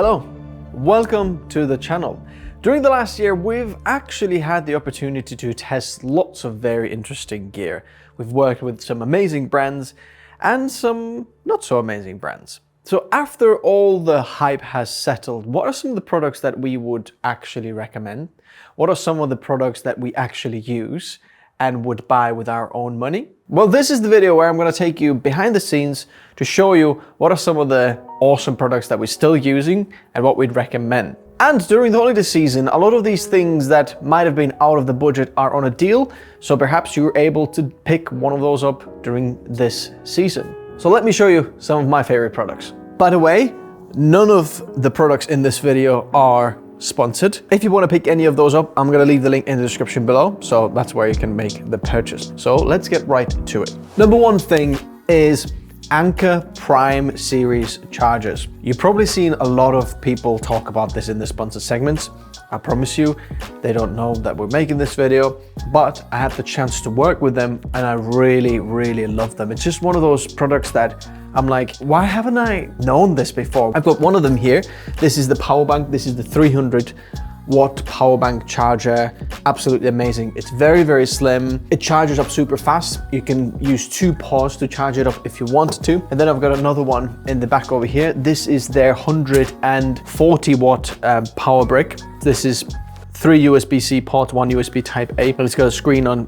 Hello, welcome to the channel. During the last year, we've actually had the opportunity to test lots of very interesting gear. We've worked with some amazing brands and some not so amazing brands. So after all the hype has settled, what are some of the products that we would actually recommend? What are some of the products that we actually use and would buy with our own money? Well, this is the video where I'm going to take you behind the scenes to show you what are some of the awesome products that we're still using and what we'd recommend. And during the holiday season, a lot of these things that might have been out of the budget are on a deal, so perhaps you're able to pick one of those up during this season. So let me show you some of my favorite products. By the way, none of the products in this video are sponsored. If you want to pick any of those up, I'm going to leave the link in the description below, so that's where you can make the purchase. So let's get right to it. Number one thing is Anker Prime series chargers. You've probably seen a lot of people talk about this in the sponsored segments. I promise you, they don't know that we're making this video, but I had the chance to work with them and I really, really love them. It's just one of those products that I'm like, why haven't I known this before? I've got one of them here. This is the power bank. This is the 300-watt power bank charger. Absolutely amazing. It's very, very slim. It charges up super fast. You can use 2 paws to charge it up if you want to. And then I've got another one in the back over here. This is their 140-watt power brick. This is 3 USB-C ports, 1 USB Type A, and it's got a screen on,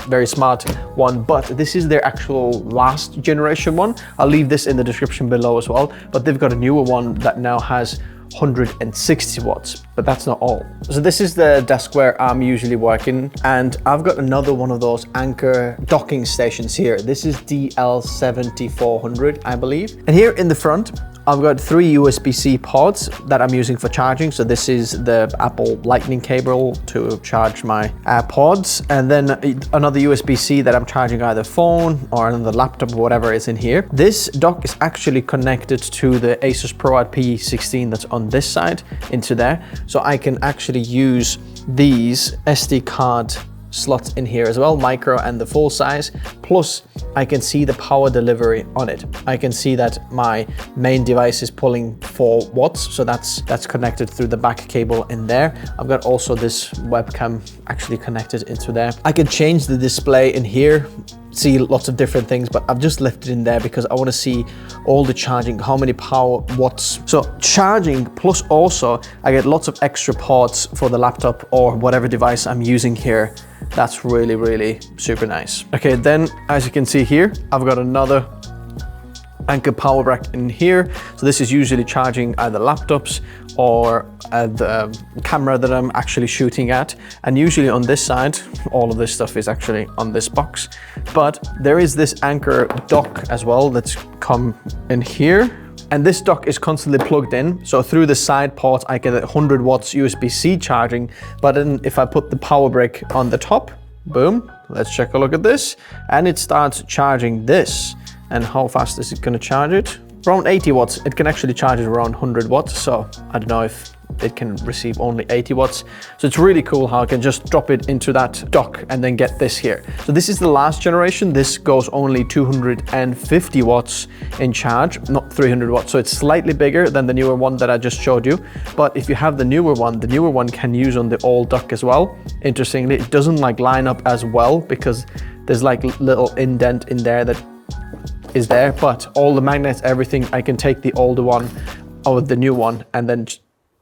very smart one, but this is their actual last generation one. I'll leave this in the description below as well, but they've got a newer one that now has 160 watts, but that's not all. So this is the desk where I'm usually working, and I've got another one of those Anker docking stations here. This is DL7400, I believe. And here in the front, I've got 3 USB-C ports that I'm using for charging. So this is the Apple Lightning cable to charge my AirPods, and then another USB-C that I'm charging either phone or another laptop or whatever is in here. This dock is actually connected to the Asus ProAd P16 that's on this side into there. So I can actually use these SD card slots in here as well, micro and the full size, plus I can see the power delivery on it. I can see that my main device is pulling 4 watts, so that's connected through the back cable in there. I've got also this webcam actually connected into there. I can change the display in here, see lots of different things, but I've just left it in there because I want to see all the charging, how many power watts. So charging, plus also I get lots of extra ports for the laptop or whatever device I'm using here. That's really, really super nice. Okay, then as you can see here, I've got another Anker power rack in here. So this is usually charging either laptops or the camera that I'm actually shooting at. And usually on this side, all of this stuff is actually on this box. But there is this Anker dock as well that's come in here. And this dock is constantly plugged in. So through the side port, I get 100 watts USB-C charging. But then if I put the power brick on the top, boom, let's check a look at this. And it starts charging this. And how fast is it going to charge it? Around 80 watts. It can actually charge it around 100 watts. So I don't know if it can receive only 80 watts. So it's really cool how I can just drop it into that dock and then get this here. So this is the last generation. This goes only 250 watts in charge, not 300 watts. So it's slightly bigger than the newer one that I just showed you. But if you have the newer one can use on the old dock as well. Interestingly, it doesn't like line up as well because there's like little indent in there that is there, but all the magnets, everything, I can take the older one or the new one and then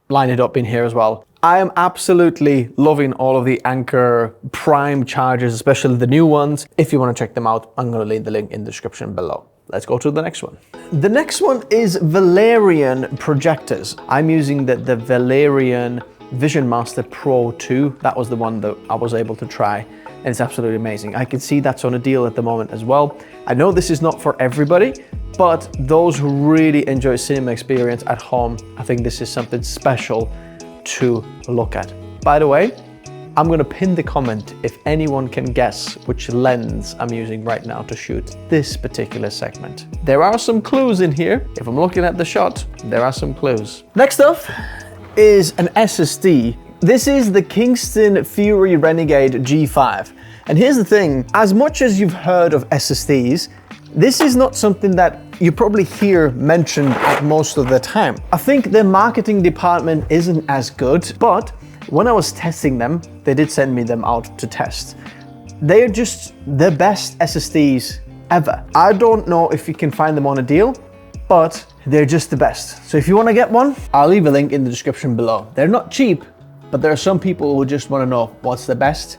line it up in here as well. I am absolutely loving all of the Anker Prime chargers, especially the new ones. If you want to check them out, I'm going to leave the link in the description below. Let's go to the next one. The next one is Valerion Projectors. I'm using the Valerion Vision Master Pro 2. That was the one that I was able to try, and it's absolutely amazing. I can see that's on a deal at the moment as well. I know this is not for everybody, but those who really enjoy cinema experience at home, I think this is something special to look at. By the way, I'm gonna pin the comment if anyone can guess which lens I'm using right now to shoot this particular segment. There are some clues in here. If I'm looking at the shot, there are some clues. Next up is an SSD. This is the Kingston Fury Renegade G5. And here's the thing, as much as you've heard of SSDs, This is not something that you probably hear mentioned at most of the time. I think the marketing department isn't as good, but when I was testing them, they did send me them out to test. They are just the best SSDs ever. I don't know if you can find them on a deal, but they're just the best. So if you want to get one, I'll leave a link in the description below. They're not cheap, but there are some people who just want to know what's the best,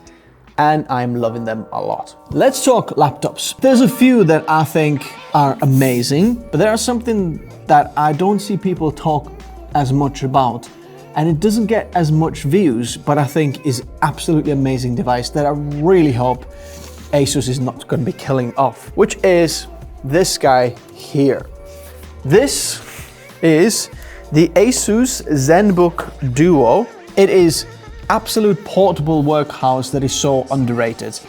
and I'm loving them a lot. Let's talk laptops. There's a few that I think are amazing, but there are something that I don't see people talk as much about, and it doesn't get as much views, but I think is absolutely amazing device that I really hope Asus is not going to be killing off, which is this guy here. This is the Asus ZenBook Duo. It is absolute portable workhorse that is so underrated.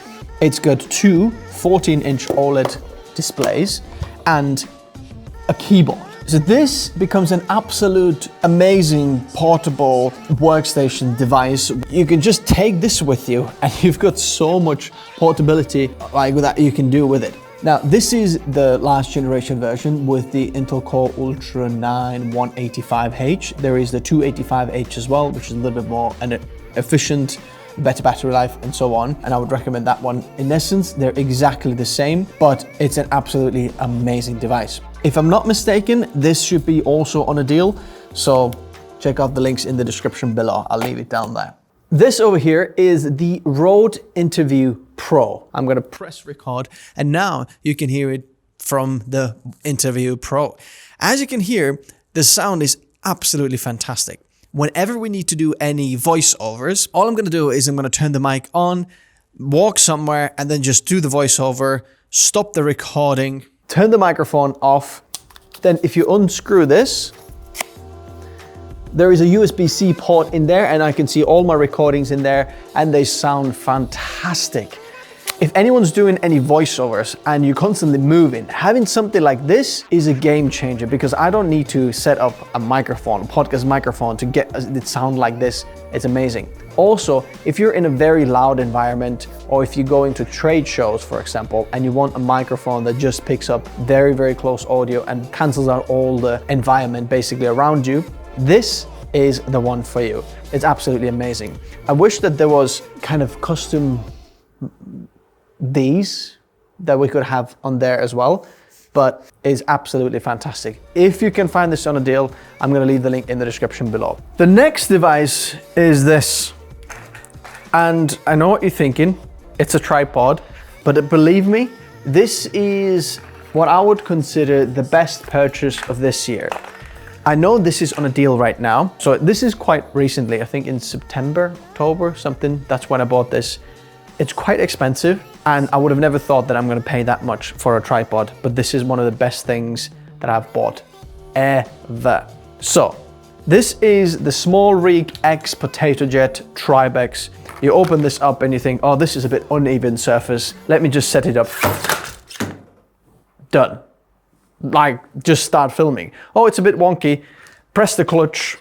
It's got two 14-inch OLED displays and a keyboard. So this becomes an absolute amazing portable workstation device. You can just take this with you and you've got so much portability like that you can do with it. Now, this is the last generation version with the Intel Core Ultra 9 185H. There is the 285H as well, which is a little bit more efficient, better battery life, and so on. And I would recommend that one. In essence, they're exactly the same, but it's an absolutely amazing device. If I'm not mistaken, this should be also on a deal. So check out the links in the description below. I'll leave it down there. This over here is the Rode Interview Pro. I'm gonna press record and now you can hear it from the Interview Pro. As you can hear, the sound is absolutely fantastic. Whenever we need to do any voiceovers, all I'm gonna do is I'm gonna turn the mic on, walk somewhere, and then just do the voiceover, stop the recording, turn the microphone off. Then if you unscrew this, there is a USB-C port in there and I can see all my recordings in there and they sound fantastic. If anyone's doing any voiceovers and you're constantly moving, having something like this is a game changer because I don't need to set up a microphone, a podcast microphone to get it sound like this. It's amazing. Also, if you're in a very loud environment or if you go into trade shows, for example, and you want a microphone that just picks up very, very close audio and cancels out all the environment basically around you, this is the one for you. It's absolutely amazing. I wish that there was kind of custom these that we could have on there as well, but it's absolutely fantastic. If you can find this on a deal, I'm gonna leave the link in the description below. The next device is this. And I know what you're thinking, it's a tripod, but believe me, this is what I would consider the best purchase of this year. I know this is on a deal right now. So this is quite recently, I think in September, October, something, that's when I bought this. It's quite expensive and I would have never thought that I'm gonna pay that much for a tripod, but this is one of the best things that I've bought ever. So this is the SmallRig X Potato Jet Tribex. You open this up and you think, oh, this is a bit uneven surface. Let me just set it up. Done. Like, just start filming. Oh, it's a bit wonky. Press the clutch.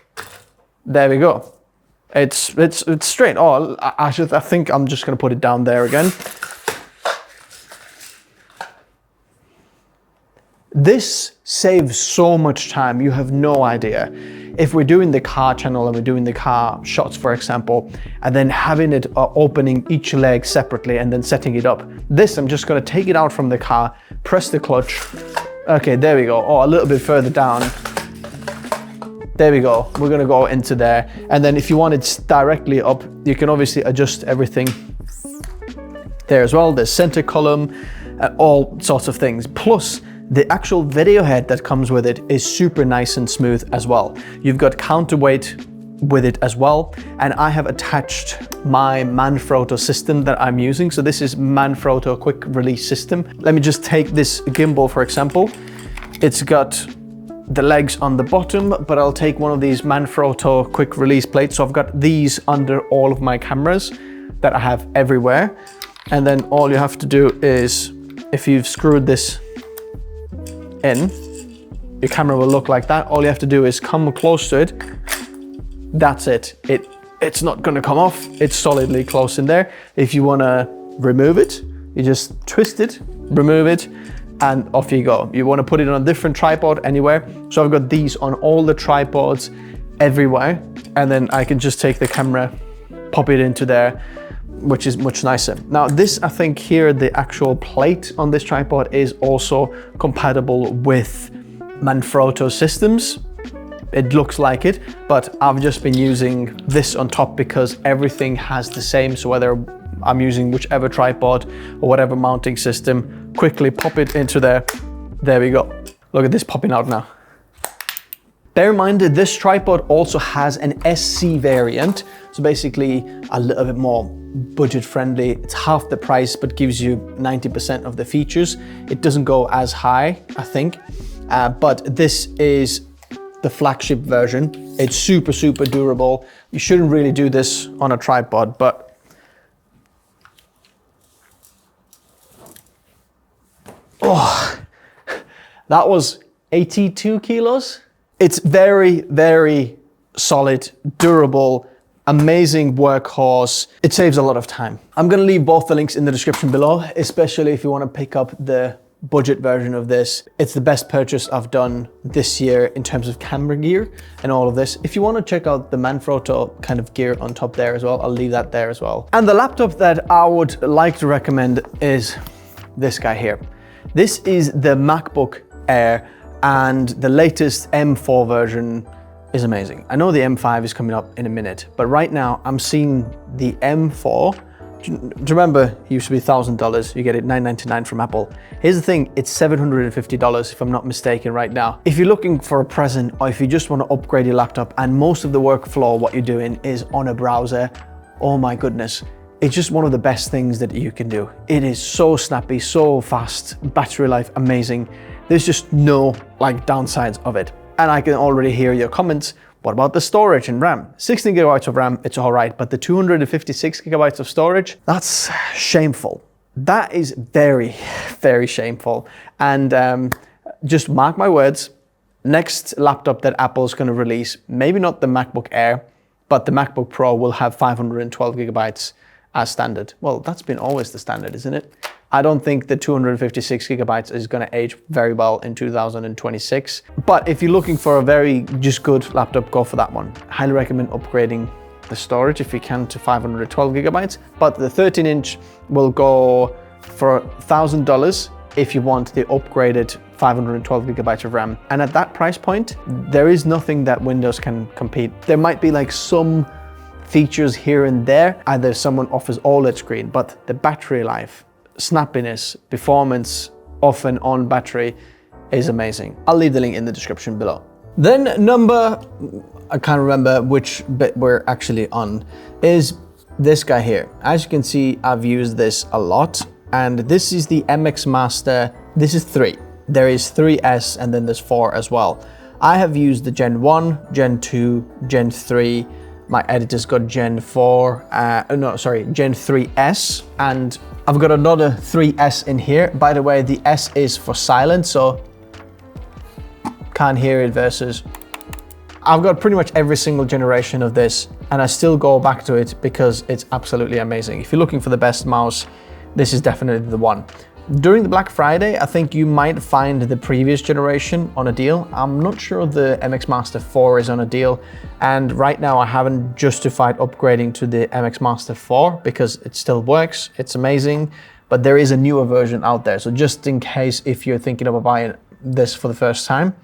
There we go. It's straight. Oh, I think I'm just gonna put it down there again. This saves so much time, you have no idea. If we're doing the car channel and we're doing the car shots, for example, and then having it opening each leg separately and then setting it up. This, I'm just gonna take it out from the car, press the clutch. Okay, there we go. Oh, a little bit further down. There we go. We're gonna go into there. And then if you want it directly up, you can obviously adjust everything there as well. There's center column, all sorts of things. Plus, the actual video head that comes with it is super nice and smooth as well. You've got counterweight with it as well. And I have attached my Manfrotto system that I'm using. So this is Manfrotto quick release system. Let me just take this gimbal, for example. It's got the legs on the bottom, but I'll take one of these Manfrotto quick release plates. So I've got these under all of my cameras that I have everywhere. And then all you have to do is, if you've screwed this in, your camera will look like that. All you have to do is come close to it. That's it. It's not gonna come off. It's solidly close in there. If you wanna remove it, you just twist it, remove it, and off you go. You want to put it on a different tripod anywhere. So I've got these on all the tripods everywhere, and then I can just take the camera, pop it into there, which is much nicer. Now this, I think here, the actual plate on this tripod is also compatible with Manfrotto systems. It looks like it, but I've just been using this on top because everything has the same. So whether I'm using whichever tripod or whatever mounting system, quickly pop it into there. There we go. Look at this popping out now. Bear in mind that this tripod also has an SC variant. So basically a little bit more budget friendly. It's half the price, but gives you 90% of the features. It doesn't go as high, I think, but this is the flagship version. It's super, super durable. You shouldn't really do this on a tripod, but oh, that was 82 kilos. It's very, very solid, durable, amazing workhorse. It saves a lot of time. I'm gonna leave both the links in the description below, especially if you wanna pick up the budget version of this. It's the best purchase I've done this year in terms of camera gear and all of this. If you want to check out the Manfrotto kind of gear on top there as well, I'll leave that there as well. And the laptop that I would like to recommend is this guy here. This is the MacBook Air, and the latest M4 version is amazing. I know the M5 is coming up in a minute, but right now I'm seeing the M4. Do you remember it used to be $1,000, you get it $999 from Apple. Here's the thing, it's $750 if I'm not mistaken right now. If you're looking for a present, or if you just want to upgrade your laptop and most of the workflow, what you're doing is on a browser, oh my goodness, it's just one of the best things that you can do. It is so snappy, so fast, battery life amazing. There's just no downsides of it. And I can already hear your comments. What about the storage and RAM? 16 gigabytes of RAM, it's all right, but the 256 gigabytes of storage, that's shameful. That is very, very shameful. And just mark my words, next laptop that Apple's gonna release, maybe not the MacBook Air, but the MacBook Pro will have 512 gigabytes as standard. Well, that's been always the standard, isn't it? I don't think the 256 gigabytes is going to age very well in 2026. But if you're looking for a very just good laptop, go for that one. Highly recommend upgrading the storage if you can to 512 gigabytes. But the 13-inch will go for $1,000 if you want the upgraded 512 gigabytes of RAM. And at that price point, there is nothing that Windows can compete. There might be some features here and there. Either someone offers OLED screen, but the battery life, snappiness, performance off and on battery is amazing. I'll leave the link in the description below. Then I can't remember which bit we're actually on, is this guy here. As you can see, I've used this a lot, and this is the MX Master. This is 3. There is 3S and then there's 4 as well. I have used the Gen 1, Gen 2, Gen 3. My editor's got Gen 4, Gen 3S, and I've got another 3S in here. By the way, the S is for silent, so can't hear it versus. I've got pretty much every single generation of this, and I still go back to it because it's absolutely amazing. If you're looking for the best mouse, this is definitely the one. During the Black Friday, I think you might find the previous generation on a deal. I'm not sure the MX Master 4 is on a deal. And right now I haven't justified upgrading to the MX Master 4 because it still works. It's amazing, but there is a newer version out there. So just in case, if you're thinking about buying this for the first time,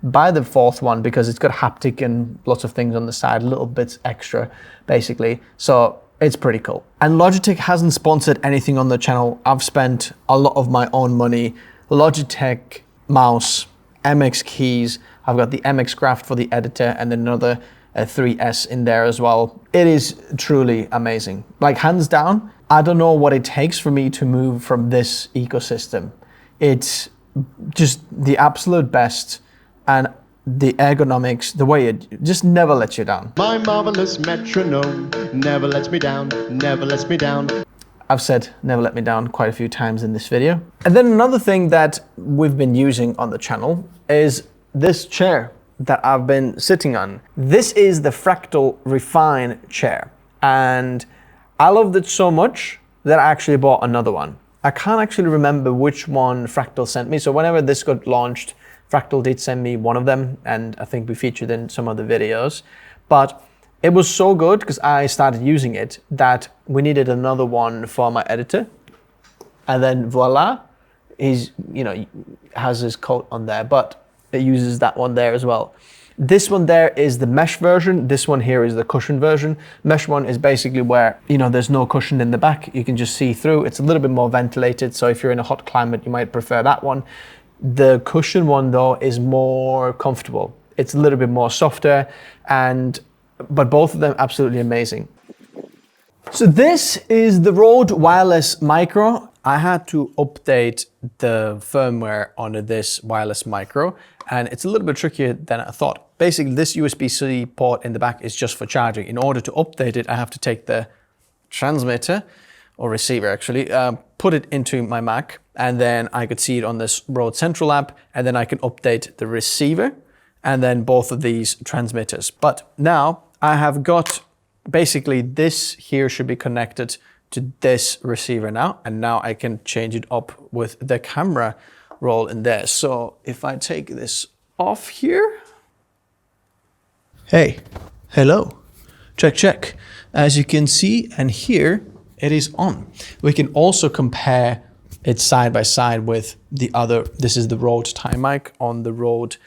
buy the 4th one because it's got haptic and lots of things on the side, little bits extra, basically. So it's pretty cool. And Logitech hasn't sponsored anything on the channel. I've spent a lot of my own money. Logitech mouse, MX keys. I've got the MX Craft for the editor and another 3S in there as well. It is truly amazing. Hands down, I don't know what it takes for me to move from this ecosystem. It's just the absolute best, and the ergonomics, the way it just never lets you down. My marvelous metronome never lets me down, never lets me down. I've said never let me down quite a few times in this video. And then another thing that we've been using on the channel is this chair that I've been sitting on. This is the Fractal Refine chair, and I loved it so much that I actually bought another one. I can't actually remember which one Fractal sent me. So whenever this got launched, Fractal did send me one of them, and I think we featured in some of the videos. But it was so good because I started using it that we needed another one for my editor. And then voila, he's, you know, has his coat on there, but it uses that one there as well. This one there is the mesh version. This one here is the cushion version. Mesh one is basically where, you know, there's no cushion in the back. You can just see through. It's a little bit more ventilated. So if you're in a hot climate, you might prefer that one. The cushion one though is more comfortable. It's a little bit more softer, but both of them absolutely amazing. So this is the Rode Wireless Micro. I had to update the firmware on this wireless micro, and it's a little bit trickier than I thought. Basically, this USB-C port in the back is just for charging. In order to update it, I have to take the transmitter, or receiver actually, put it into my Mac, and then I could see it on this Rode Central app, and then I can update the receiver, and then both of these transmitters. But now I have got, basically this here should be connected to this receiver now, and now I can change it up with the camera roll in there. So if I take this off here, hey, hello, check, check. As you can see and hear, it is on. We can also compare it side by side with the other. This is the Rode Time Mic on the Rode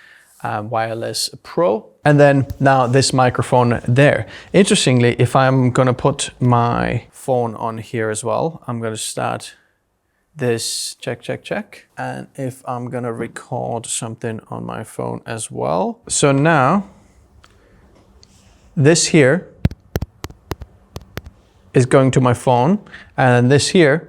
Wireless Pro. And then now this microphone there. Interestingly, if I'm gonna put my phone on here as well, I'm gonna start this, check, check, check. And if I'm gonna record something on my phone as well. So now, this here is going to my phone, and this here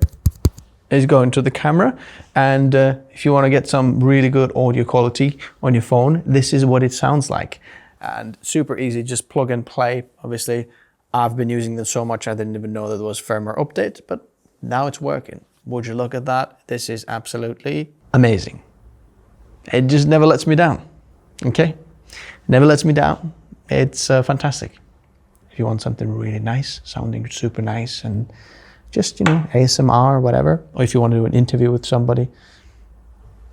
is going to the camera. And if you want to get some really good audio quality on your phone, this is what it sounds like. And super easy, just plug and play. Obviously, I've been using them so much I didn't even know that there was firmware update, but now it's working. Would you look at that? This is absolutely amazing. It just never lets me down, okay? Never lets me down. It's fantastic. If you want something really nice, sounding super nice, and just, you know, ASMR or whatever, or if you want to do an interview with somebody,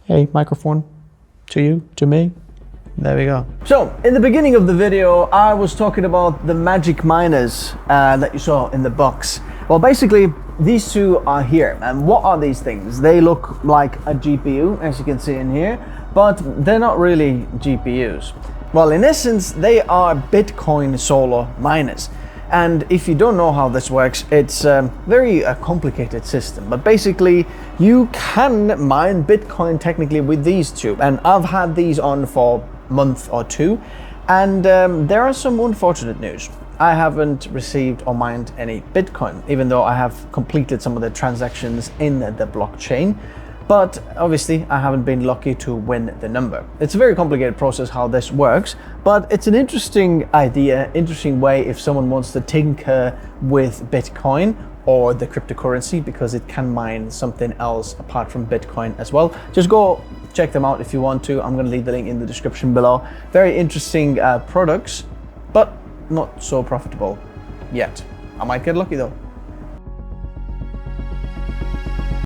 hey, microphone to you, to me, there we go. So in the beginning of the video, I was talking about the magic miners that you saw in the box. Well, basically, these two are here. And what are these things? They look like a GPU, as you can see in here, but they're not really GPUs. Well, in essence, they are Bitcoin solar miners. And if you don't know how this works, it's a very complicated system. But basically, you can mine Bitcoin technically with these two. And I've had these on for a month or two. And there are some unfortunate news. I haven't received or mined any Bitcoin, even though I have completed some of the transactions in the blockchain. But obviously, I haven't been lucky to win the number. It's a very complicated process how this works, but it's an interesting idea, interesting way if someone wants to tinker with Bitcoin or the cryptocurrency, because it can mine something else apart from Bitcoin as well. Just go check them out if you want to. I'm gonna leave the link in the description below. Very interesting products, but not so profitable yet. I might get lucky though.